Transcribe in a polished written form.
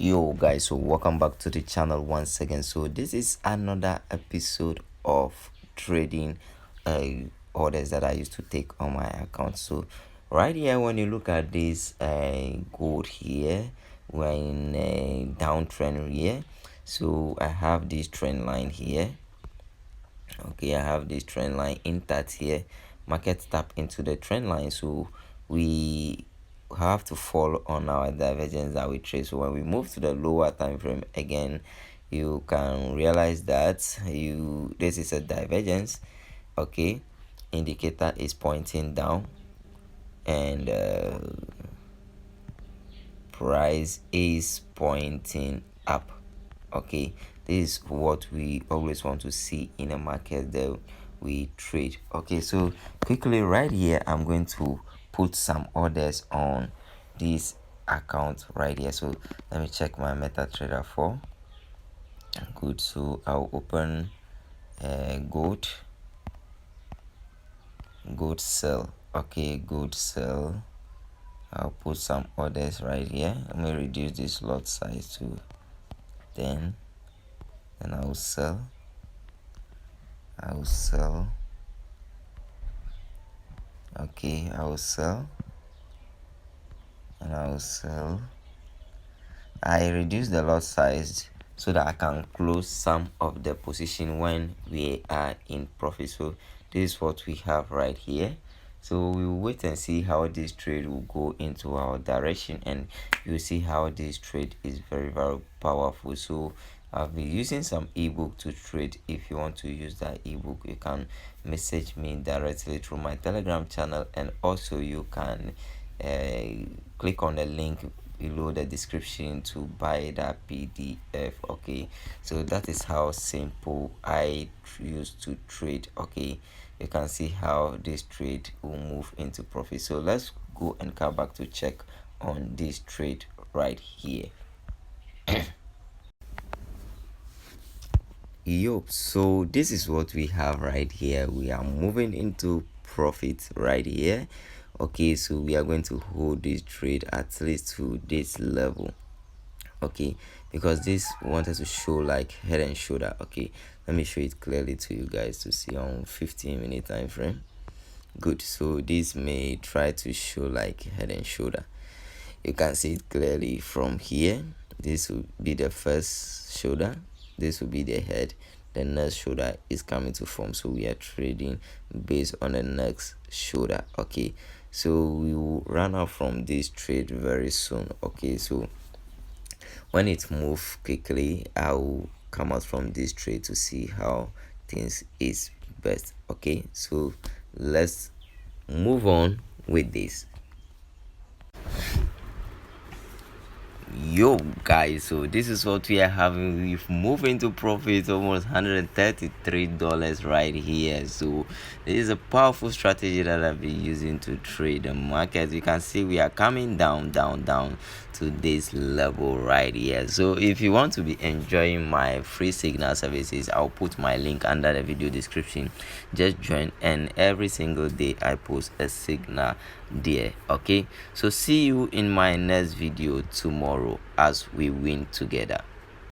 Yo guys, so welcome back to the channel once again. So this is another episode of trading orders that I used to take on my account. So right here, when you look at this gold here, we're in a downtrend here. So I have this trend line here. Okay, I have this trend line intact here. Market tap into the trend line, so we have to follow on our divergence that we trade. So when we move to the lower time frame again, you can realize that this is a divergence. Okay, indicator is pointing down, and price is pointing up. Okay, this is what we always want to see in a market that we trade. Okay, so quickly right here, I'm going to put some orders on this account right here. So let me check my MetaTrader 4. Good. So I'll open gold sell. Okay, gold sell. I'll put some orders right here. Let me reduce this lot size to 10. Then I will sell. Okay, I will sell, and I will sell. I reduce the lot size so that I can close some of the position when we are in profit. So this is what we have right here. So we will wait and see how this trade will go into our direction, and you'll see how this trade is very powerful. So I've been using some ebook to trade. If you want to use that ebook, you can message me directly through my Telegram channel, and also you can click on the link below the description to buy that PDF. Okay, so that is how simple I used to trade. Okay, you can see how this trade will move into profit. So let's go and come back to check on this trade right here. So this is what we have right here. We are moving into profit right here. Okay, so we are going to hold this trade at least to this level. Okay, because this wanted to show like head and shoulder. Okay, let me show it clearly to you guys to see on 15-minute time frame. Good. So this may try to show like head and shoulder. You can see it clearly from here. This will be the first shoulder, this will be the head, the next shoulder is coming to form. So we are trading based on the next shoulder. Okay, so we will run out from this trade very soon. Okay, so when it moves quickly, I will come out from this trade to see how things is best. Okay, so let's move on with this. Yo guys, so this is what we are having. We've moved into profit, almost $133 right here. So this is a powerful strategy that I've been using to trade the market. You can see we are coming down to this level right here. So if you want to be enjoying my free signal services, I'll put my link under the video description. Just join, and every single day I post a signal there. Okay, so see you in my next video tomorrow as we win together.